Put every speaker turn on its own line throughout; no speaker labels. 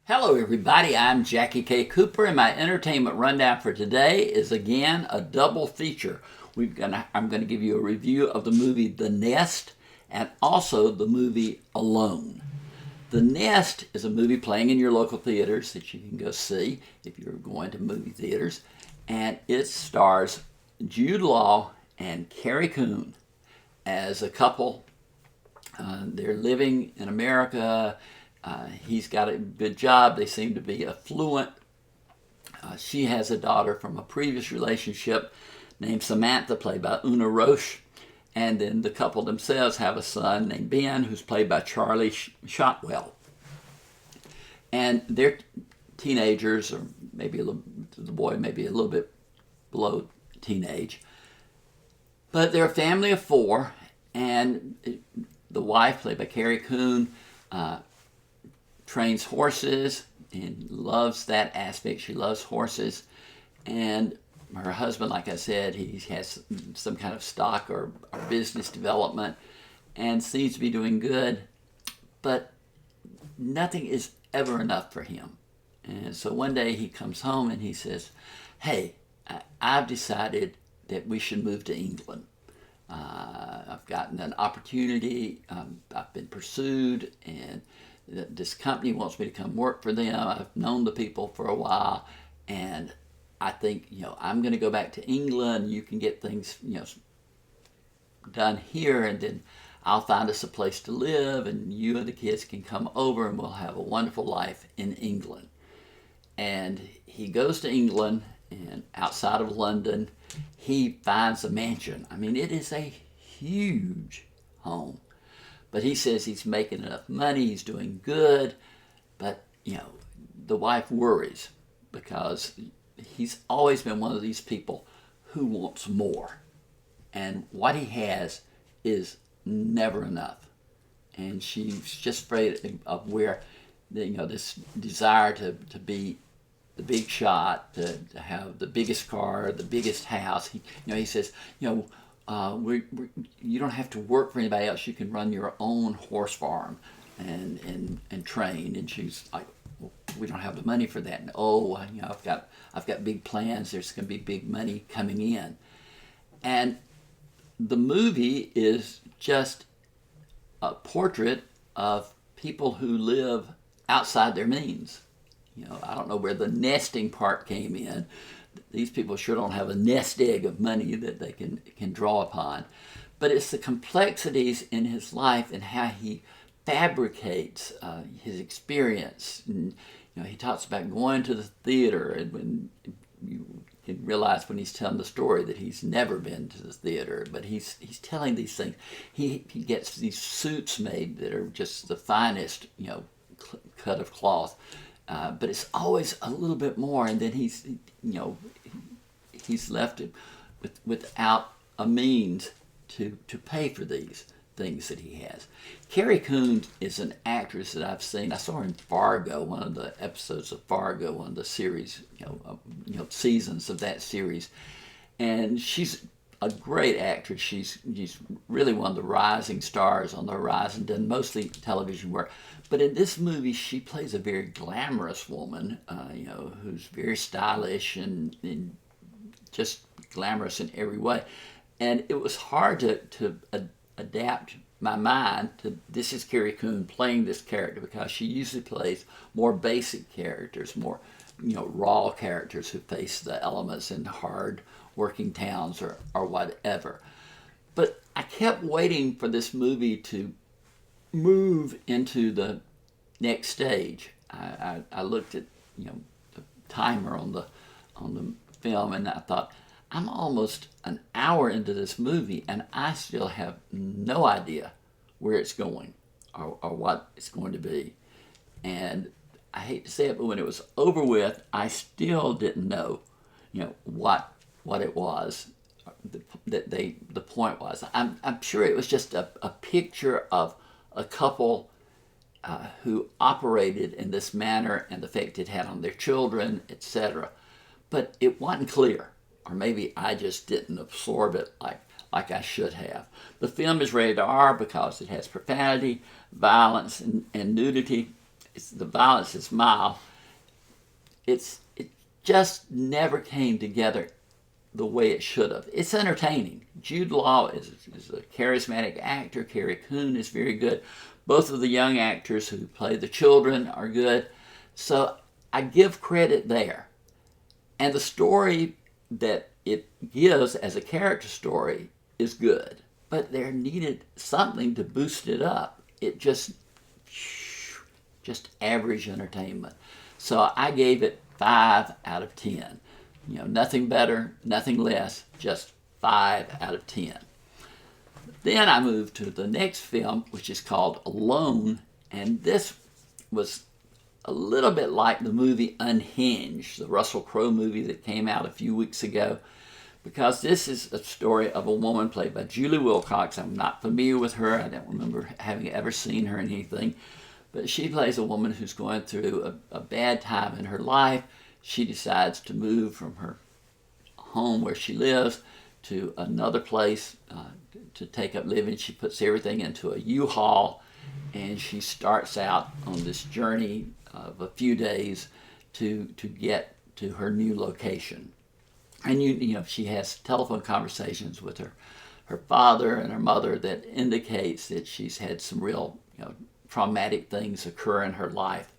Hello everybody, I'm JackieKCooper and my entertainment rundown for today is again a double feature. I'm going to give you a review of the movie The Nest and also the movie Alone. The Nest is a movie playing in your local theaters that you can go see if you're going to movie theaters, and it stars Jude Law and Carrie Coon as a couple. They're living in America. He's got a good job. They seem to be affluent. She has a daughter from a previous relationship named Samantha, played by Una Roche. And then the couple themselves have a son named Ben, who's played by Charlie Shotwell. And they're teenagers, or maybe the boy maybe a little bit below teenage. But they're a family of four, and the wife, played by Carrie Coon, trains horses and loves that aspect. She loves horses. And her husband, like I said, he has some kind of stock or business development and seems to be doing good, but nothing is ever enough for him. And so one day he comes home and he says, "Hey, I've decided that we should move to England. I've gotten an opportunity. I've been pursued, and this company wants me to come work for them. I've known the people for a while, and I think, I'm going to go back to England. You can get things, done here, and then I'll find us a place to live, and you and the kids can come over, and we'll have a wonderful life in England." And he goes to England, and outside of London, he finds a mansion. I mean, it is a huge home. But he says he's making enough money, he's doing good, but, the wife worries because he's always been one of these people who wants more. And what he has is never enough. And she's just afraid of where, this desire to be the big shot, to have the biggest car, the biggest house. He says, you don't have to work for anybody else. You can run your own horse farm and train. And she's like, "Well, we don't have the money for that." And I've got big plans. There's going to be big money coming in. And the movie is just a portrait of people who live outside their means. I don't know where the nesting part came in. These people sure don't have a nest egg of money that they can draw upon. But it's the complexities in his life and how he fabricates his experience. And, he talks about going to the theater, and when you can realize when he's telling the story that he's never been to the theater, but he's telling these things. He gets these suits made that are just the finest, cut of cloth. But it's always a little bit more, and then he's left without a means to pay for these things that he has. Carrie Coon is an actress that I've seen. I saw her in Fargo, one of the episodes of Fargo, one of the series, seasons of that series, and she's a great actress. She's really one of the rising stars on the horizon, done mostly television work. But in this movie, she plays a very glamorous woman, who's very stylish and just glamorous in every way. And it was hard to adapt my mind to this is Carrie Coon playing this character, because she usually plays more basic characters, more raw characters who face the elements in hard working towns or whatever. But I kept waiting for this movie to move into the next stage. I looked at the timer on the film, and I thought, I'm almost an hour into this movie and I still have no idea where it's going or what it's going to be. And I hate to say it, but when it was over with, I still didn't know what it was that the point was. I'm sure it was just a picture of a couple who operated in this manner and the effect it had on their children, etc. But it wasn't clear, or maybe I just didn't absorb it like I should have. The film is rated R because it has profanity, violence, and nudity, the violence is mild. It just never came together the way it should have. It's entertaining. Jude Law is a charismatic actor. Carrie Coon is very good. Both of the young actors who play the children are good. So I give credit there. And the story that it gives as a character story is good. But there needed something to boost it up. It just average entertainment. So I gave it 5 out of 10. Nothing better, nothing less, just 5 out of 10. Then I moved to the next film, which is called Alone, and this was a little bit like the movie Unhinged, the Russell Crowe movie that came out a few weeks ago, because this is a story of a woman played by Julie Wilcox. I'm not familiar with her. I don't remember having ever seen her in anything, but she plays a woman who's going through a bad time in her life. She decides to move from her home where she lives to another place to take up living. She puts everything into a U-Haul, and she starts out on this journey of a few days to get to her new location. And she has telephone conversations with her father and her mother that indicates that she's had some real traumatic things occur in her life.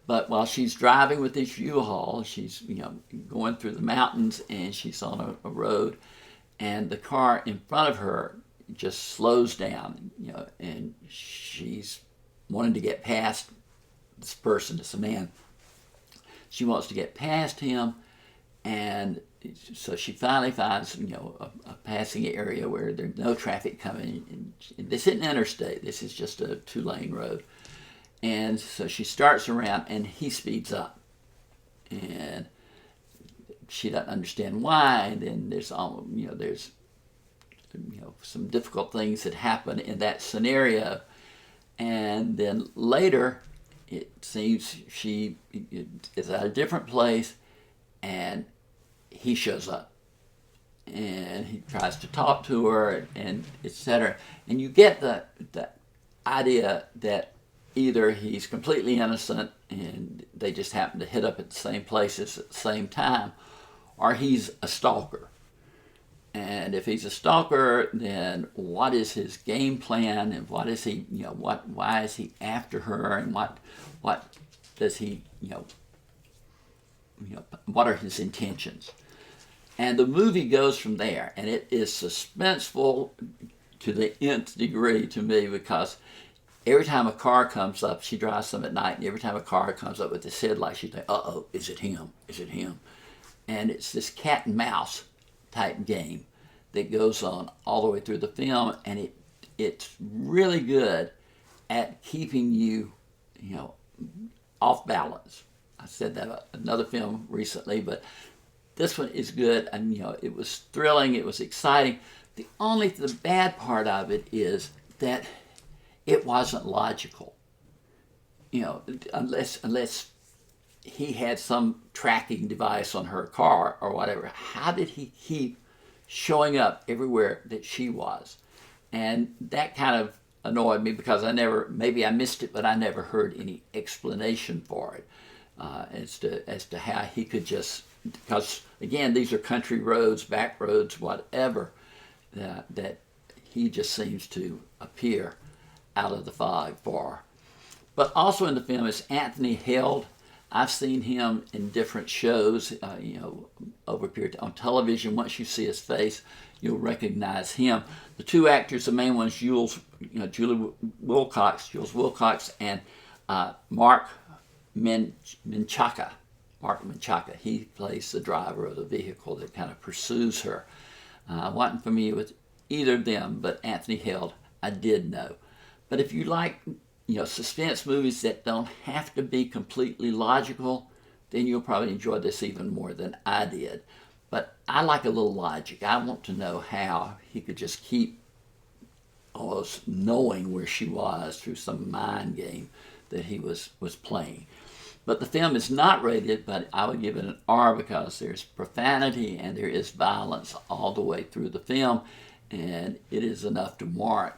But while she's driving with this U-Haul, she's going through the mountains, and she's on a road, and the car in front of her just slows down, and she's wanting to get past this person, this man. She wants to get past him, and so she finally finds a passing area where there's no traffic coming. And this isn't interstate. This is just a 2-lane road. And so she starts around, and he speeds up, and she doesn't understand why. And then there's some difficult things that happen in that scenario, and then later it seems she is at a different place, and he shows up, and he tries to talk to her, and etc. And you get the idea that either he's completely innocent and they just happen to hit up at the same places at the same time, or he's a stalker. And if he's a stalker, then what is his game plan, and what is he, why is he after her, and what does he, what are his intentions? And the movie goes from there, and it is suspenseful to the nth degree to me, because every time a car comes up, she drives them at night, and every time a car comes up with this headlight, she thinks, uh-oh, is it him? Is it him? And it's this cat and mouse type game that goes on all the way through the film, and it's really good at keeping you, off balance. I said that about another film recently, but this one is good, and it was thrilling, it was exciting. The bad part of it is that it wasn't logical. Unless he had some tracking device on her car or whatever. How did he keep showing up everywhere that she was? And that kind of annoyed me, because maybe I missed it, but I never heard any explanation for it as to how he could just, because again, these are country roads, back roads, whatever, that he just seems to appear out of the fog for. But also in the film is Anthony Held. I've seen him in different shows, over a period on television. Once you see his face, you'll recognize him. The two actors, the main ones, Jules Wilcox, and Mark Menchaca. Mark Menchaca. He plays the driver of the vehicle that kind of pursues her. I wasn't familiar with either of them, but Anthony Held I did know. But if you like, suspense movies that don't have to be completely logical, then you'll probably enjoy this even more than I did. But I like a little logic. I want to know how he could just keep almost knowing where she was through some mind game that he was playing. But the film is not rated, but I would give it an R, because there's profanity and there is violence all the way through the film, and it is enough to warrant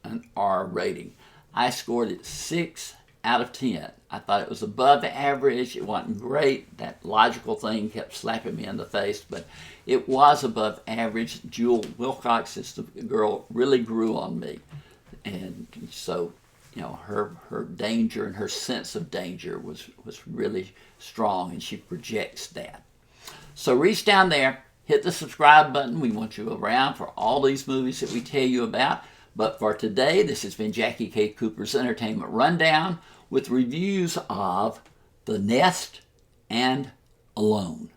an R rating. I scored it 6 out of 10. I thought it was above average. It wasn't great. That logical thing kept slapping me in the face, but it was above average. Jewel Wilcox, is the girl, really grew on me. And so, her danger and her sense of danger was really strong, and she projects that. So reach down there, hit the subscribe button. We want you around for all these movies that we tell you about. But for today, this has been Jackie K. Cooper's Entertainment Rundown with reviews of The Nest and Alone.